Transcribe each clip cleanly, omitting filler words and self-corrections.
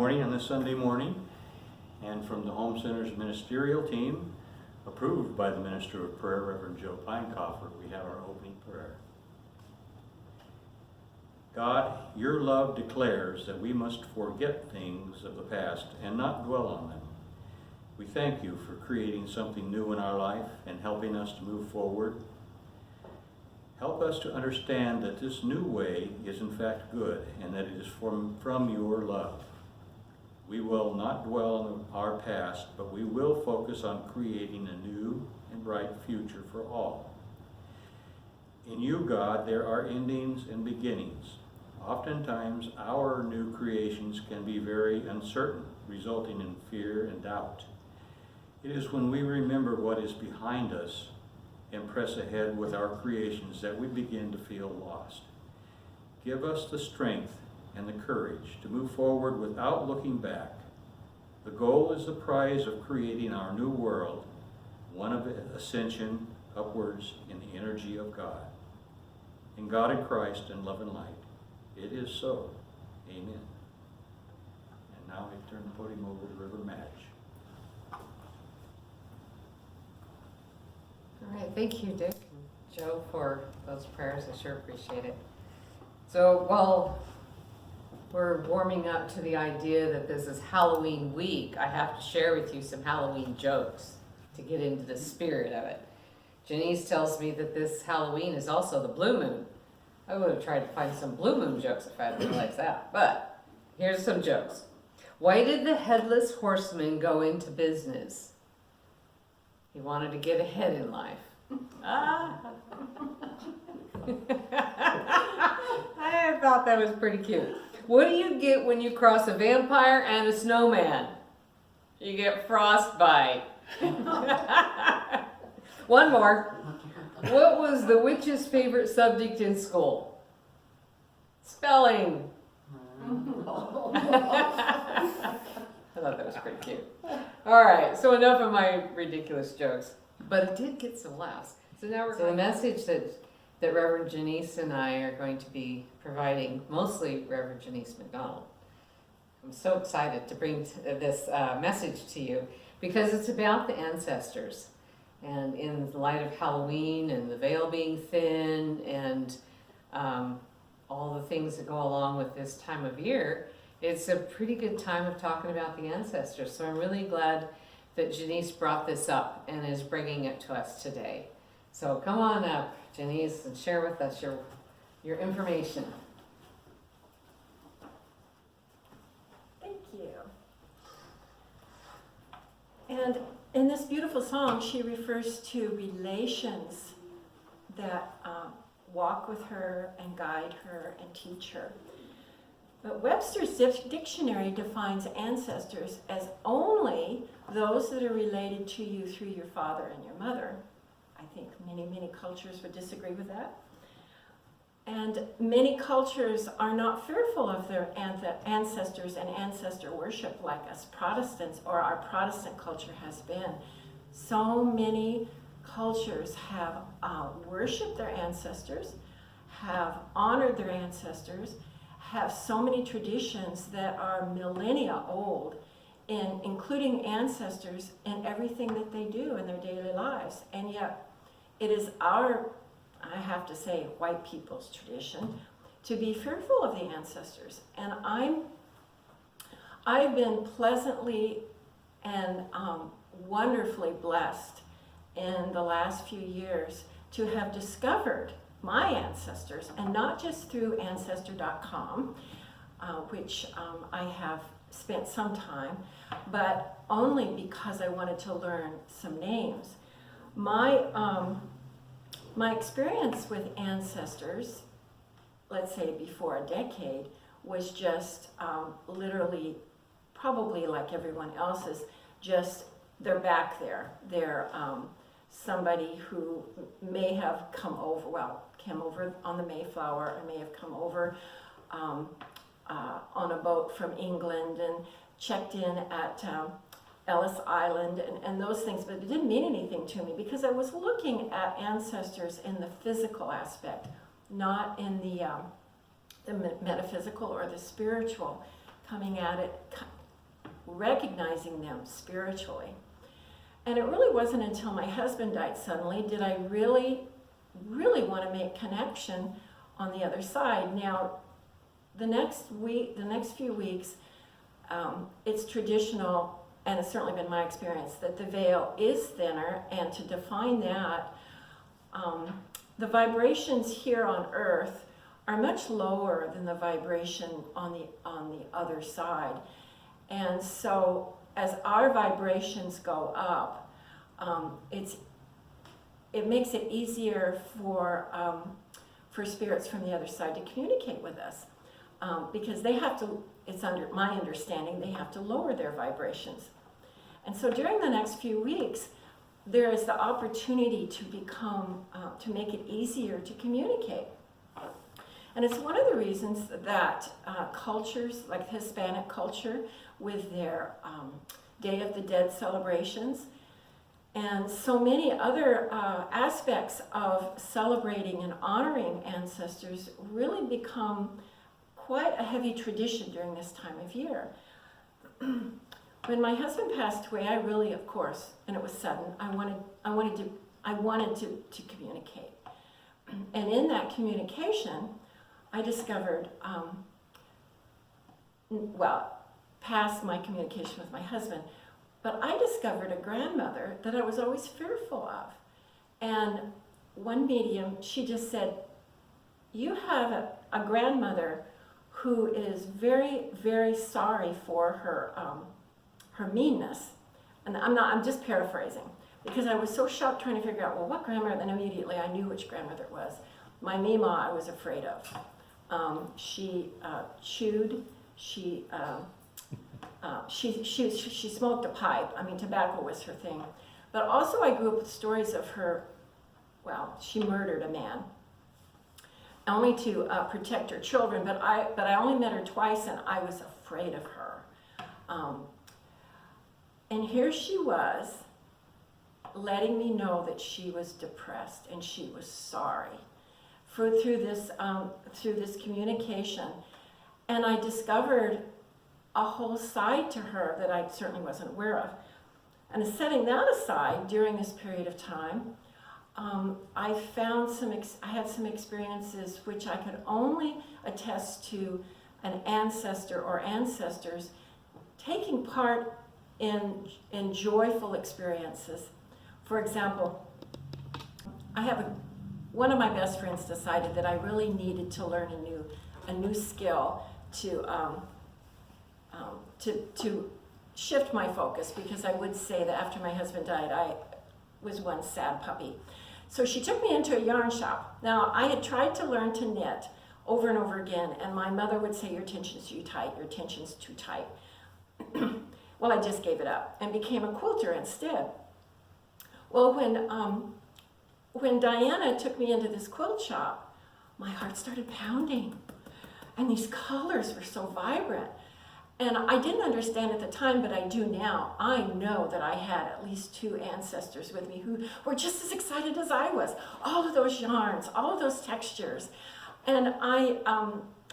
morning on this Sunday morning, and from the Home Center's ministerial team, approved by the Minister of Prayer, Reverend Joe Peinkofer, we have our opening prayer. God, your love declares that we must forget things of the past and not dwell on them. We thank you for creating something new in our life and helping us to move forward. Help us to understand that this new way is in fact good and that it is from your love. We will not dwell on our past, but we will focus on creating a new and bright future for all. In you, God, there are endings and beginnings. Oftentimes, our new creations can be very uncertain, resulting in fear and doubt. It is when we remember what is behind us and press ahead with our creations that we begin to feel lost. Give us the strength and the courage to move forward without looking back. The goal is the prize of creating our new world, one of ascension upwards in the energy of God. In God and Christ and love and light, it is so. Amen. And now I turn the podium over to Reverend Madge. All right, thank you, Dick and Joe, for those prayers. I sure appreciate it. So while we're warming up to the idea that this is Halloween week, I have to share with you some Halloween jokes to get into the spirit of it. Janniece tells me that this Halloween is also the blue moon. I would have tried to find some blue moon jokes if I had realized that, but here's some jokes. Why did the headless horseman go into business? He wanted to get ahead in life. I thought that was pretty cute. What do you get when you cross a vampire and a snowman? You get frostbite. One more. What was the witch's favorite subject in school? Spelling. I thought that was pretty cute. All right, so enough of my ridiculous jokes, but it did get some laughs. So now we're the message that Reverend Janniece and I are going to be providing, mostly Reverend Janniece MacDonald. I'm so excited to bring this message to you because it's about the ancestors. And in the light of Halloween and the veil being thin and all the things that go along with this time of year, it's a pretty good time of talking about the ancestors. So I'm really glad that Janniece brought this up and is bringing it to us today. So come on up, Janniece, and share with us your information. Thank you. And in this beautiful song, she refers to relations that walk with her and guide her and teach her. But Webster's dictionary defines ancestors as only those that are related to you through your father and your mother. I think many cultures would disagree with that. And many cultures are not fearful of their ancestors and ancestor worship like us Protestants, or our Protestant culture has been. So many cultures have worshiped their ancestors, have honored their ancestors, have so many traditions that are millennia old, including ancestors in everything that they do in their daily lives. And yet it is our, I have to say, white people's tradition to be fearful of the ancestors. And I've been pleasantly and wonderfully blessed in the last few years to have discovered my ancestors, and not just through Ancestor.com, which I have spent some time, but only because I wanted to learn some names. My experience with ancestors, let's say before a decade, was just literally, probably like everyone else's, just they're back there. They're somebody who may have come over on the Mayflower, or may have come over on a boat from England and checked in at Ellis Island and those things, but it didn't mean anything to me because I was looking at ancestors in the physical aspect, not in the metaphysical or the spiritual, coming at it recognizing them spiritually. And it really wasn't until my husband died suddenly did I really want to make connection on the other side. Now, the next few weeks, it's traditional, and it's certainly been my experience, that the veil is thinner, and to define that, the vibrations here on Earth are much lower than the vibration on the other side. And so as our vibrations go up, it makes it easier for spirits from the other side to communicate with us, because they have to, it's under my understanding, they have to lower their vibrations. And so during the next few weeks, there is the opportunity to become, to make it easier to communicate. And it's one of the reasons that cultures, like Hispanic culture, with their Day of the Dead celebrations, and so many other aspects of celebrating and honoring ancestors really become quite a heavy tradition during this time of year. When my husband passed away, I really, of course, and it was sudden, I wanted to communicate. And in that communication, I discovered, past my communication with my husband, but I discovered a grandmother that I was always fearful of. And one medium, she just said, you have a grandmother who is very, very sorry for her meanness. And I'm just paraphrasing, because I was so shocked trying to figure out, well, what grandmother, and immediately I knew which grandmother it was. My Mima, I was afraid of. She chewed, she smoked a pipe. I mean, tobacco was her thing. But also I grew up with stories of her, well, she murdered a man, only to protect her children, but I only met her twice, and I was afraid of her. And here she was, letting me know that she was depressed and she was sorry through this communication. And I discovered a whole side to her that I certainly wasn't aware of. And setting that aside, during this period of time, I had some experiences which I could only attest to an ancestor or ancestors taking part in joyful experiences. For example, one of my best friends decided that I really needed to learn a new skill to shift my focus, because I would say that after my husband died, I was one sad puppy. So she took me into a yarn shop. Now, I had tried to learn to knit over and over again, and my mother would say, your tension's too tight, your tension's too tight. Well, I just gave it up and became a quilter instead. Well, when Diana took me into this quilt shop, my heart started pounding, and these colors were so vibrant. And I didn't understand at the time, but I do now. I know that I had at least two ancestors with me who were just as excited as I was. All of those yarns, all of those textures. And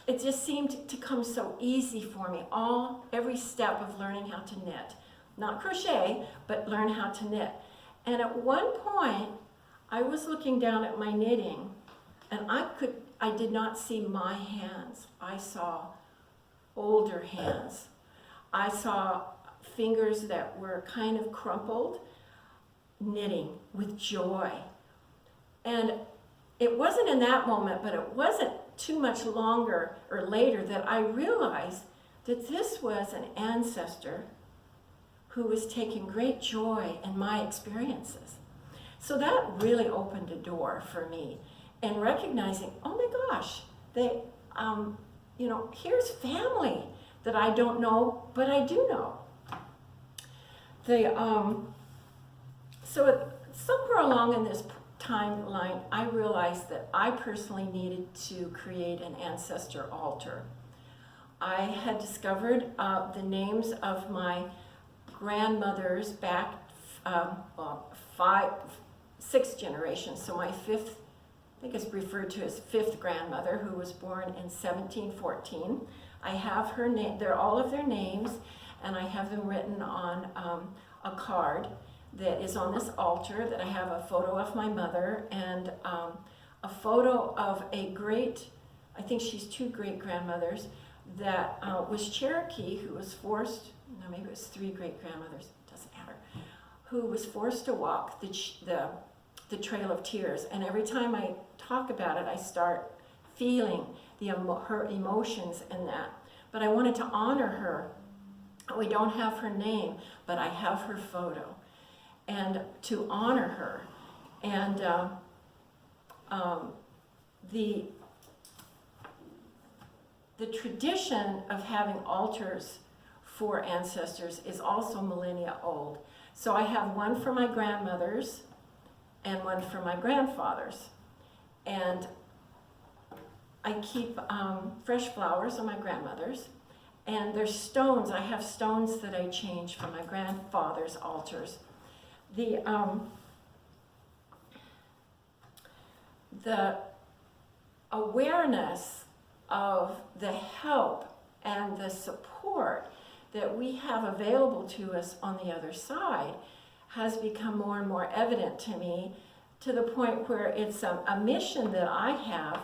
it just seemed to come so easy for me, every step of learning how to knit. Not crochet, but learn how to knit. And at one point, I was looking down at my knitting, and I did not see my hands. I saw older hands. I saw fingers that were kind of crumpled, knitting with joy. And it wasn't in that moment, but it wasn't too much longer or later that I realized that this was an ancestor who was taking great joy in my experiences. So that really opened a door for me in recognizing, oh my gosh, here's family that I don't know, but I do know. So somewhere along in this timeline, I realized that I personally needed to create an ancestor altar. I had discovered the names of my grandmothers back 6 generations. So my fifth, I think it's referred to as fifth grandmother, who was born in 1714. I have her name, they're all of their names, and I have them written on a card that is on this altar, that I have a photo of my mother and a photo of a great, I think she's 2 great-grandmothers, that was Cherokee, who was forced, no, maybe it was 3 great-grandmothers, doesn't matter, who was forced to walk the Trail of Tears. And every time I talk about it, I start feeling her emotions in that. But I wanted to honor her. We don't have her name, but I have her photo. And to honor her. And the tradition of having altars for ancestors is also millennia old. So I have one for my grandmothers and one for my grandfathers. And I keep fresh flowers on my grandmother's. And there's stones. I have stones that I change for my grandfather's altars. The awareness of the help and the support that we have available to us on the other side has become more and more evident to me, to the point where it's a mission that I have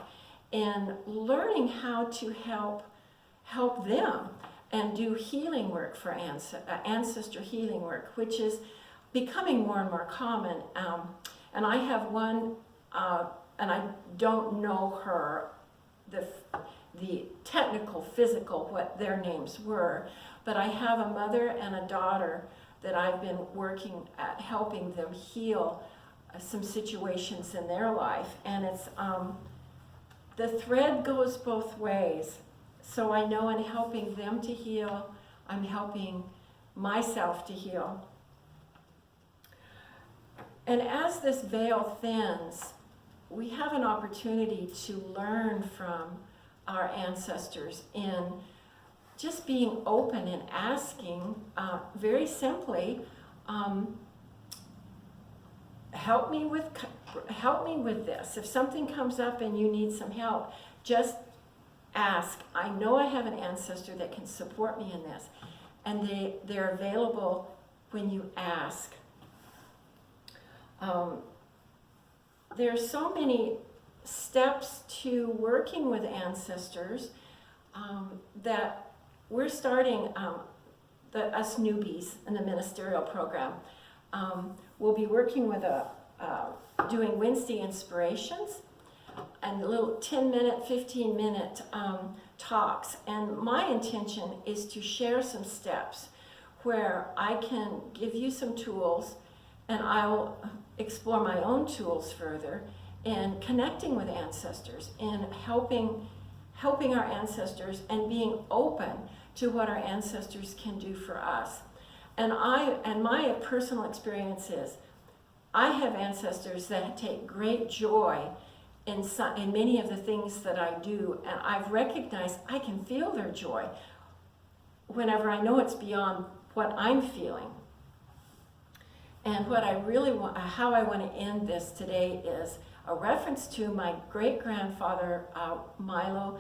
in learning how to help them and do healing work for ancestor healing work, which is becoming more and more common. And I have one, and I don't know her, the technical, physical, what their names were, but I have a mother and a daughter that I've been working at helping them heal some situations in their life. And it's, the thread goes both ways. So I know in helping them to heal, I'm helping myself to heal. And as this veil thins, we have an opportunity to learn from our ancestors in just being open and asking, very simply, help me with this. If something comes up and you need some help, just ask. I know I have an ancestor that can support me in this, and they're available when you ask. There are so many steps to working with ancestors that we're starting, us newbies in the ministerial program. We'll be working with doing Wednesday inspirations and little 10-minute, 15-minute talks. And my intention is to share some steps where I can give you some tools, and I'll explore my own tools further in connecting with ancestors, in helping our ancestors and being open to what our ancestors can do for us. And my personal experience is, I have ancestors that take great joy in many of the things that I do, and I've recognized I can feel their joy whenever I know it's beyond what I'm feeling. And what I really want, how I want to end this today, is a reference to my great-grandfather, Milo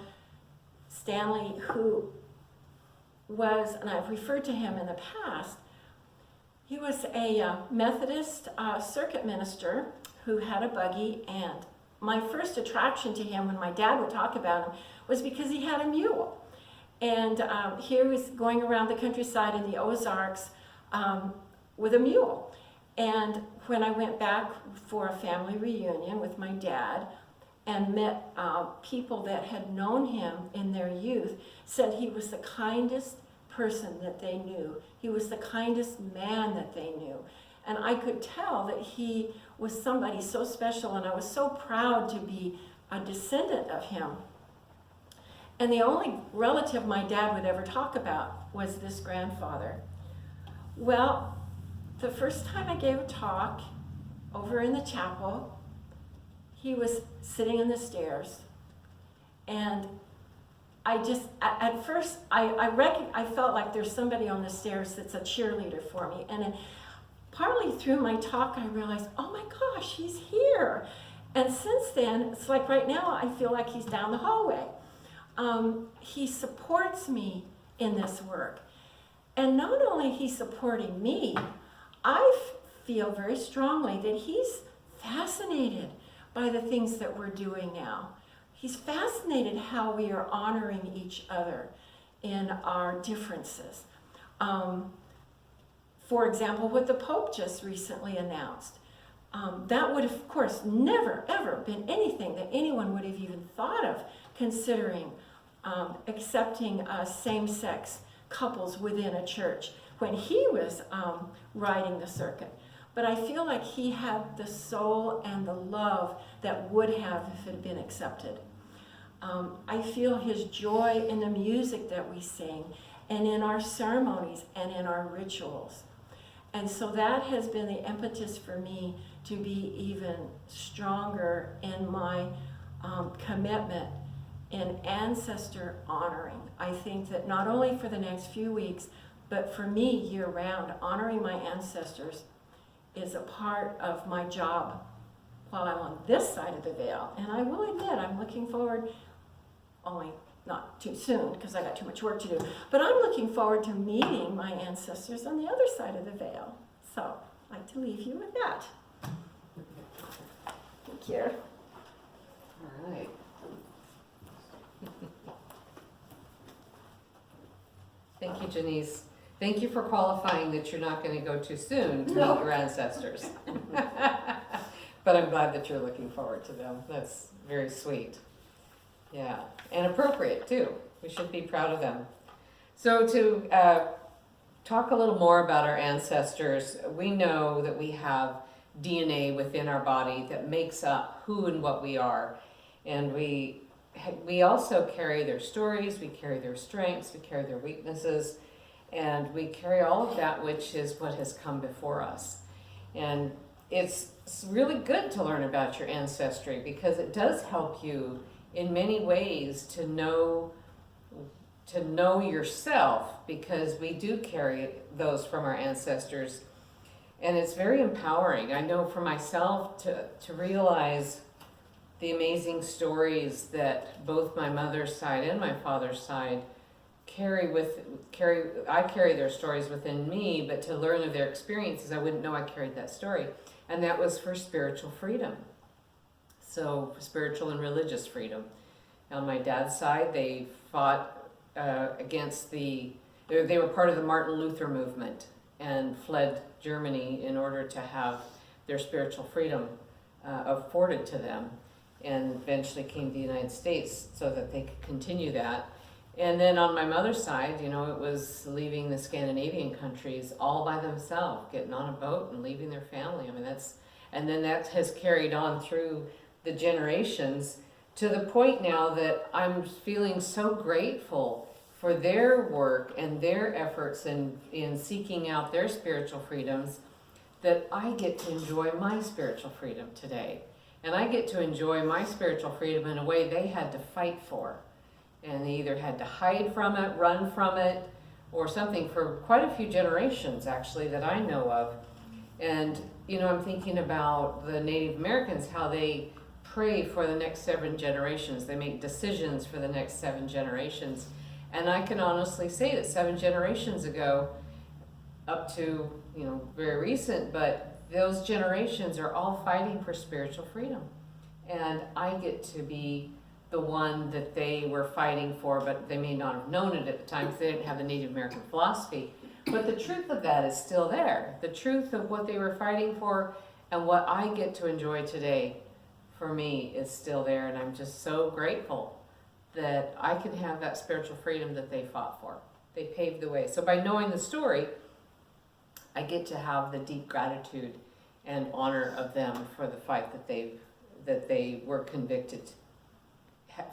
Stanley, who was, and I've referred to him in the past, he was a Methodist circuit minister who had a buggy, and my first attraction to him when my dad would talk about him was because he had a mule. And here he was going around the countryside in the Ozarks with a mule. And when I went back for a family reunion with my dad and met people that had known him in their youth, said he was the kindest person that they knew. He was the kindest man that they knew. And I could tell that he was somebody so special, and I was so proud to be a descendant of him. And the only relative my dad would ever talk about was this grandfather. Well, the first time I gave a talk over in the chapel, he was sitting in the stairs, and I just, at first, I felt like there's somebody on the stairs that's a cheerleader for me. And then partly through my talk, I realized, oh my gosh, he's here. And since then, it's like right now, I feel like he's down the hallway. He supports me in this work. And not only he's supporting me, I feel very strongly that he's fascinated by the things that we're doing now. He's fascinated how we are honoring each other in our differences. For example, what the Pope just recently announced. That would have, of course, never, ever been anything that anyone would have even thought of considering accepting same-sex couples within a church when he was riding the circuit. But I feel like he had the soul and the love that would have if it had been accepted. I feel his joy in the music that we sing and in our ceremonies and in our rituals. And so that has been the impetus for me to be even stronger in my commitment in ancestor honoring. I think that not only for the next few weeks, but for me year-round, honoring my ancestors is a part of my job while I'm on this side of the veil. And I will admit, I'm looking forward, only not too soon because I got too much work to do, but I'm looking forward to meeting my ancestors on the other side of the veil. So I'd like to leave you with that. Thank you. All right. Thank you, Janniece. Thank you for qualifying that you're not going to go too soon to meet your ancestors. But I'm glad that you're looking forward to them. That's very sweet. Yeah, and appropriate too. We should be proud of them. So to talk a little more about our ancestors, we know that we have DNA within our body that makes up who and what we are. And we also carry their stories, we carry their strengths, we carry their weaknesses, and we carry all of that which is what has come before us. And it's really good to learn about your ancestry because it does help you in many ways to know yourself, because we do carry those from our ancestors, and it's very empowering. I know for myself to realize the amazing stories that both my mother's side and my father's side I carry their stories within me, but to learn of their experiences, I wouldn't know I carried that story. And that was for spiritual freedom. So spiritual and religious freedom. On my dad's side, they fought against they were part of the Martin Luther movement and fled Germany in order to have their spiritual freedom afforded to them, and eventually came to the United States so that they could continue that. And then on my mother's side, it was leaving the Scandinavian countries all by themselves, getting on a boat and leaving their family. I mean, and then that has carried on through the generations to the point now that I'm feeling so grateful for their work and their efforts in seeking out their spiritual freedoms, that I get to enjoy my spiritual freedom today. And I get to enjoy my spiritual freedom in a way they had to fight for. And they either had to hide from it, run from it, or something for quite a few generations, actually, that I know of. And, I'm thinking about the Native Americans, how they pray for the next 7 generations. They make decisions for the next 7 generations. And I can honestly say that 7 generations ago, up to, very recent, but those generations are all fighting for spiritual freedom. And I get to be the one that they were fighting for, but they may not have known it at the time because they didn't have the Native American philosophy. But the truth of that is still there. The truth of what they were fighting for and what I get to enjoy today, for me, is still there. And I'm just so grateful that I can have that spiritual freedom that they fought for. They paved the way. So by knowing the story, I get to have the deep gratitude and honor of them for the fight that they were convicted,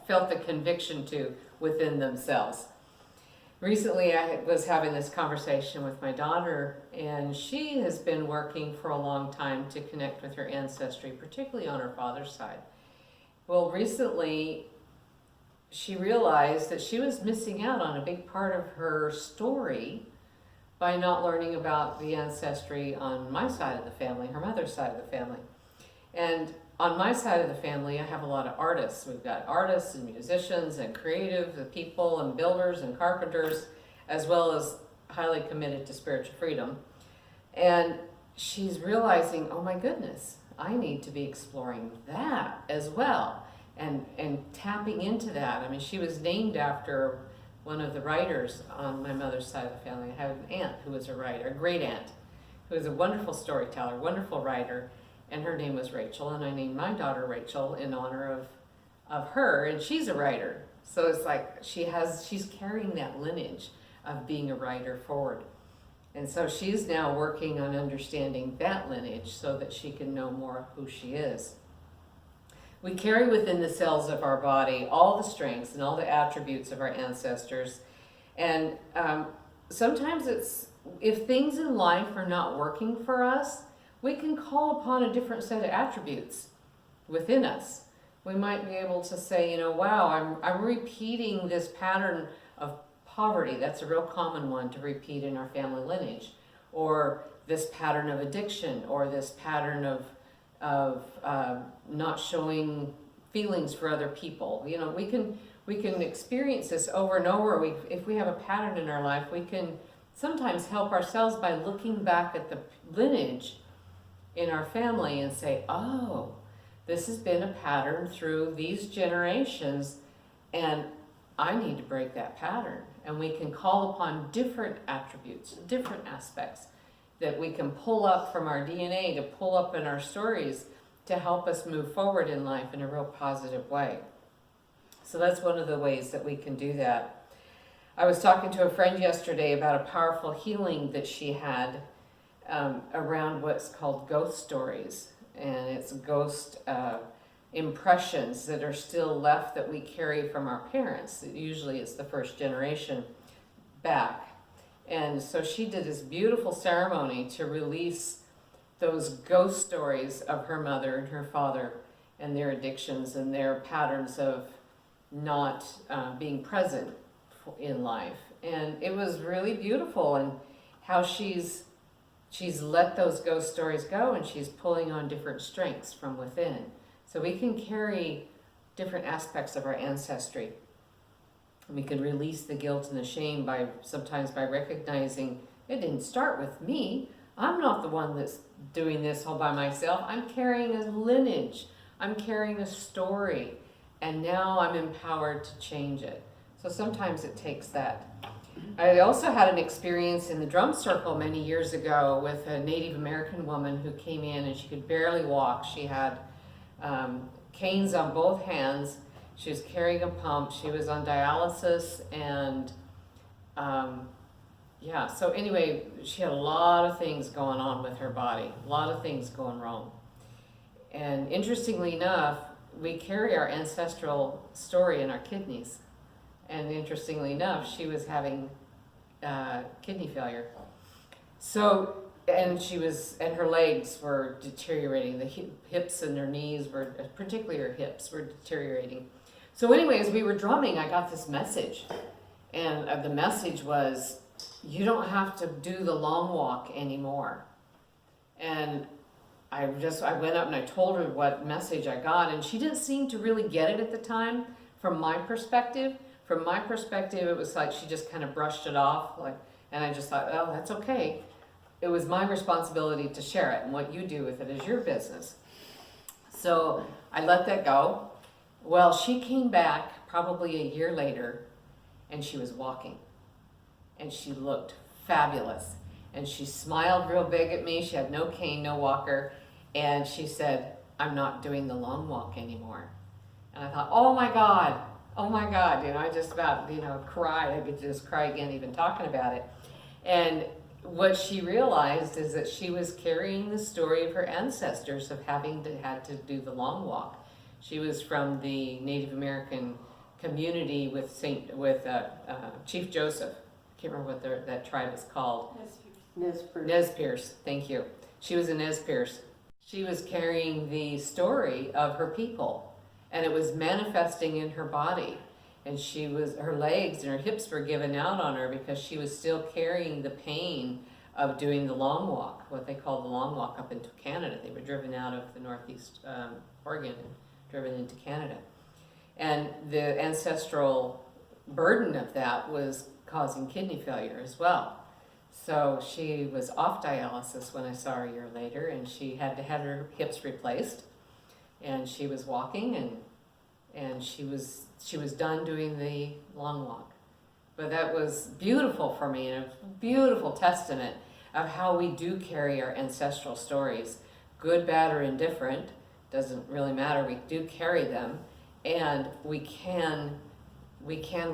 felt the conviction to within themselves. Recently, I was having this conversation with my daughter, and she has been working for a long time to connect with her ancestry, particularly on her father's side. Well, recently, she realized that she was missing out on a big part of her story by not learning about the ancestry on my side of the family, her mother's side of the family. And on my side of the family, I have a lot of artists. We've got artists and musicians and creative people and builders and carpenters, as well as highly committed to spiritual freedom. And she's realizing, oh my goodness, I need to be exploring that as well, and tapping into that. I mean, she was named after one of the writers on my mother's side of the family. I have an aunt who was a writer, a great aunt, who was a wonderful storyteller, wonderful writer, and her name was Rachel, and I named my daughter Rachel in honor of her, and she's a writer. So it's like she's carrying that lineage of being a writer forward. And so she's now working on understanding that lineage so that she can know more of who she is. We carry within the cells of our body all the strengths and all the attributes of our ancestors. And sometimes if things in life are not working for us, we can call upon a different set of attributes within us. We might be able to say, wow, I'm repeating this pattern of poverty. That's a real common one to repeat in our family lineage. Or this pattern of addiction, or this pattern of not showing feelings for other people. We can experience this over and over. If we have a pattern in our life, we can sometimes help ourselves by looking back at the lineage in our family and say, oh, this has been a pattern through these generations, and I need to break that pattern. And we can call upon different attributes, different aspects that we can pull up from our DNA, to pull up in our stories, to help us move forward in life in a real positive way. So that's one of the ways that we can do that. I was talking to a friend yesterday about a powerful healing that she had around what's called ghost stories. And it's ghost impressions that are still left that we carry from our parents. Usually it's the first generation back. And so she did this beautiful ceremony to release those ghost stories of her mother and her father and their addictions and their patterns of not being present in life. And it was really beautiful, and how she's let those ghost stories go, and she's pulling on different strengths from within. So we can carry different aspects of our ancestry. And we can release the guilt and the shame sometimes by recognizing it didn't start with me. I'm not the one that's doing this all by myself. I'm carrying a lineage. I'm carrying a story. And now I'm empowered to change it. So sometimes it takes that. I also had an experience in the drum circle many years ago with a Native American woman who came in and she could barely walk. She had canes on both hands. She was carrying a pump. She was on dialysis, and so anyway, she had a lot of things going on with her body, a lot of things going wrong. And interestingly enough, we carry our ancestral story in our kidneys. And interestingly enough, she was having kidney failure. So, and her legs were deteriorating. The hips and her knees were, particularly her hips, were deteriorating. So anyway, as we were drumming, I got this message. And the message was, you don't have to do the long walk anymore. And I went up and I told her what message I got, and she didn't seem to really get it at the time from my perspective. From my perspective, it was like she just kind of brushed it off, and I just thought, oh, that's okay. It was my responsibility to share it, and what you do with it is your business. So I let that go. Well, she came back probably a year later, and she was walking, and she looked fabulous, and she smiled real big at me. She had no cane, no walker, and she said, I'm not doing the long walk anymore. And I thought, oh my God, I just about, cried. I could just cry again even talking about it. And what she realized is that she was carrying the story of her ancestors of having had to do the long walk. She was from the Native American community with Chief Joseph. I can't remember what that tribe is called. Nez Perce, thank you. She was a Nez Perce. She was carrying the story of her people, and it was manifesting in her body. And her legs and her hips were given out on her because she was still carrying the pain of doing the long walk, what they call the long walk up into Canada. They were driven out of the northeast Oregon and driven into Canada. And the ancestral burden of that was causing kidney failure as well. So she was off dialysis when I saw her a year later, and she had to have her hips replaced, and she was walking, and she was done doing the long walk. But that was beautiful for me, and a beautiful testament of how we do carry our ancestral stories, good, bad, or indifferent, doesn't really matter. We do carry them, and we can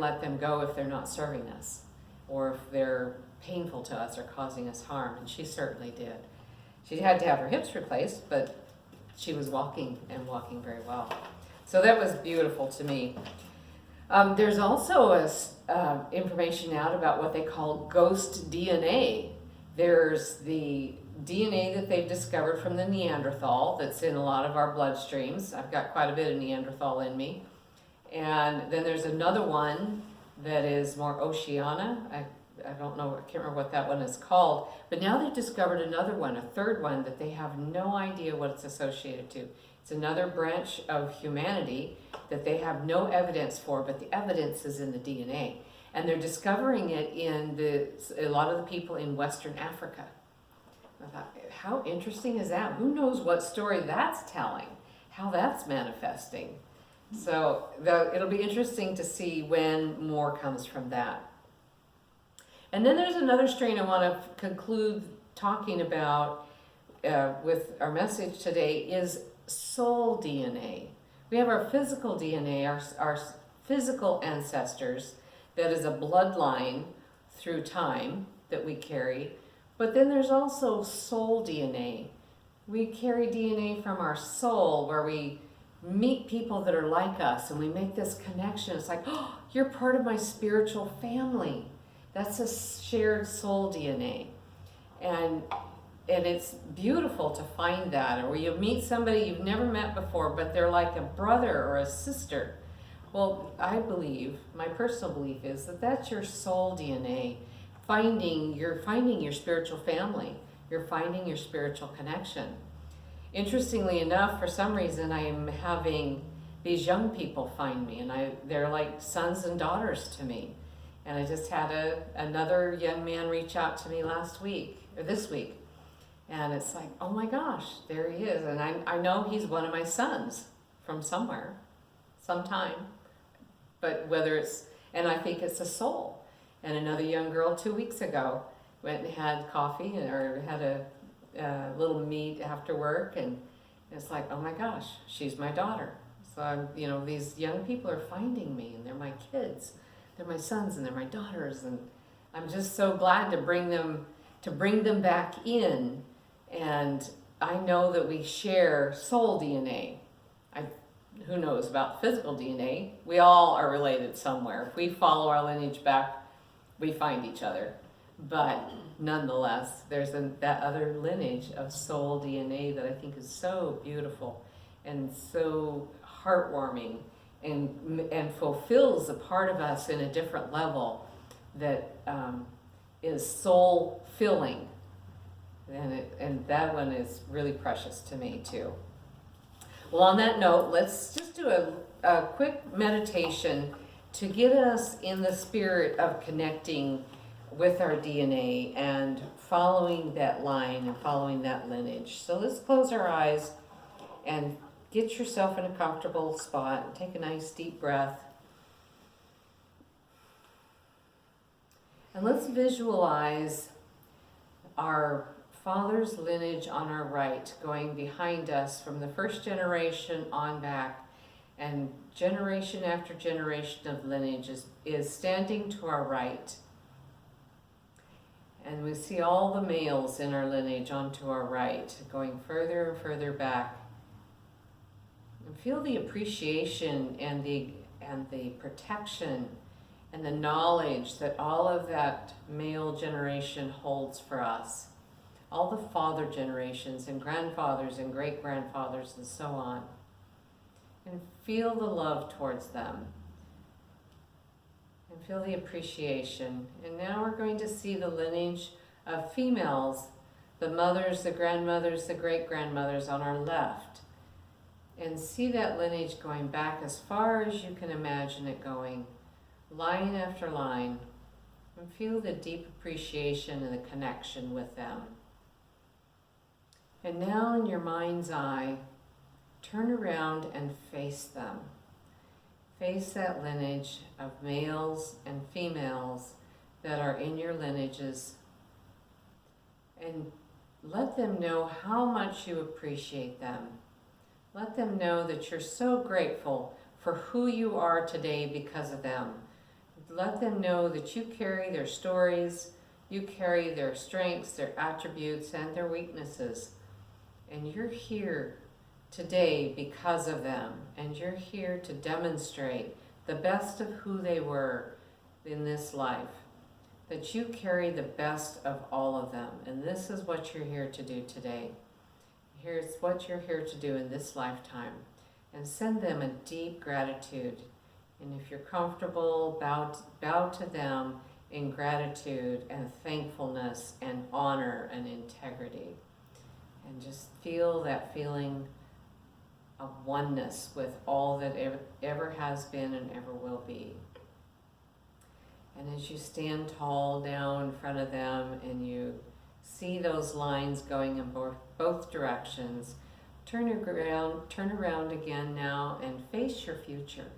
let them go if they're not serving us, or if they're painful to us or causing us harm, and she certainly did. She had to have her hips replaced, but she was walking and walking very well. So that was beautiful to me. There's also information out about what they call ghost DNA. There's the DNA that they've discovered from the Neanderthal that's in a lot of our bloodstreams. I've got quite a bit of Neanderthal in me. And then there's another one that is more Oceania. I don't know, I can't remember what that one is called. But now they've discovered another one, a third one, that they have no idea what it's associated to. It's another branch of humanity that they have no evidence for, but the evidence is in the DNA. And they're discovering it in a lot of the people in Western Africa. I thought, how interesting is that? Who knows what story that's telling, how that's manifesting. So it'll be interesting to see when more comes from that. And then there's another strain I want to conclude talking about with our message today is soul DNA. We have our physical DNA, our physical ancestors, that is a bloodline through time that we carry. But then there's also soul DNA. We carry DNA from our soul, where we meet people that are like us and we make this connection. It's like, oh, you're part of my spiritual family. That's a shared soul DNA. And it's beautiful to find that. Or you meet somebody you've never met before, but they're like a brother or a sister. Well, I believe, my personal belief is that that's your soul DNA. You're finding your spiritual family. You're finding your spiritual connection. Interestingly enough, for some reason, I am having these young people find me, and they're like sons and daughters to me. And I just had another young man reach out to me this week. And it's like, oh my gosh, there he is. And I know he's one of my sons from somewhere, sometime. But and I think it's a soul. And another young girl 2 weeks ago went and had coffee or had a little meet after work. And it's like, oh my gosh, she's my daughter. So these young people are finding me, and they're my kids. They're my sons and they're my daughters, and I'm just so glad to bring them back in. And I know that we share soul DNA. Who knows about physical DNA? We all are related somewhere. If we follow our lineage back, we find each other. But nonetheless, there's that other lineage of soul DNA that I think is so beautiful and so heartwarming. And fulfills a part of us in a different level that is soul filling, and that one is really precious to me too. Well, on that note, let's just do a quick meditation to get us in the spirit of connecting with our DNA and following that line and following that lineage. So let's close our eyes and get yourself in a comfortable spot and take a nice deep breath. And let's visualize our father's lineage on our right, going behind us from the first generation on back, and generation after generation of lineage is standing to our right. And we see all the males in our lineage onto our right, going further and further back. And feel the appreciation and the protection and the knowledge that all of that male generation holds for us. All the father generations and grandfathers and great-grandfathers and so on. And feel the love towards them. And feel the appreciation. And now we're going to see the lineage of females, the mothers, the grandmothers, the great-grandmothers on our left. And see that lineage going back as far as you can imagine it going, line after line. and feel the deep appreciation and the connection with them. And now in your mind's eye, turn around and face them. Face that lineage of males and females that are in your lineages, and let them know how much you appreciate them. Let them know that you're so grateful for who you are today because of them. Let them know that you carry their stories, you carry their strengths, their attributes, and their weaknesses. And you're here today because of them. And you're here to demonstrate the best of who they were in this life. That you carry the best of all of them. And this is what you're here to do today. Here's what you're here to do in this lifetime. And send them a deep gratitude. And if you're comfortable, bow to them in gratitude and thankfulness and honor and integrity. And just feel that feeling of oneness with all that ever has been and ever will be. And as you stand tall down in front of them and you see those lines going in both directions, turn around again now and face your future.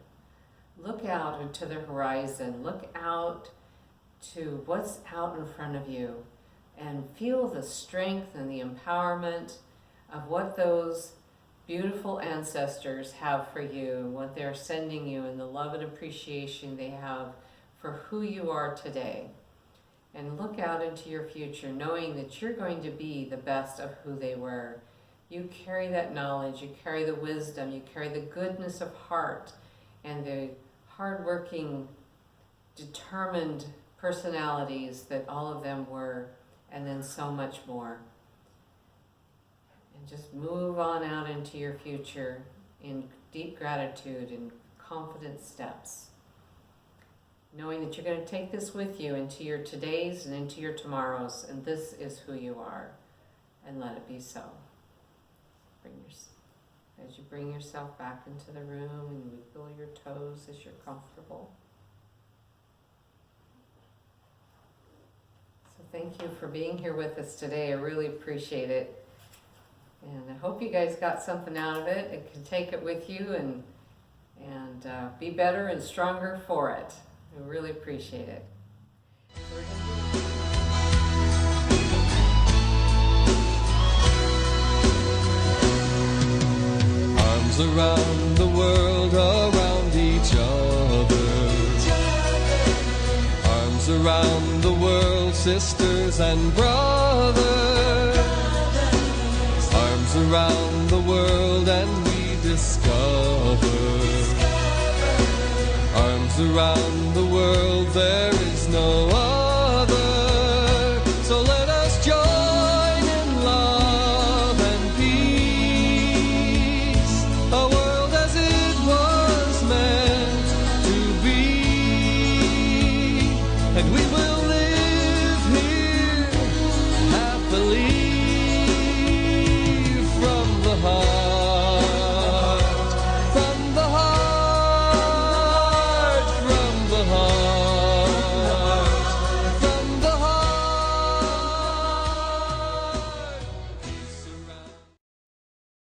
Look out into the horizon. Look out to what's out in front of you and feel the strength and the empowerment of what those beautiful ancestors have for you, what they're sending you, and the love and appreciation they have for who you are today. And look out into your future knowing that you're going to be the best of who they were. You carry that knowledge, you carry the wisdom, you carry the goodness of heart and the hardworking, determined personalities that all of them were, and then so much more. And just move on out into your future in deep gratitude and confident steps, knowing that you're going to take this with you into your todays and into your tomorrows, and this is who you are, and let it be so. As you bring yourself back into the room and wiggle your toes as you're comfortable. So thank you for being here with us today. I really appreciate it. And I hope you guys got something out of it and can take it with you and be better and stronger for it. I really appreciate it. Arms around the world, around each other. Arms around the world, sisters and brothers. Arms around the world and we discover. Arms around the world, there is no other. So let us join in love and peace. A world as it was meant to be. And we will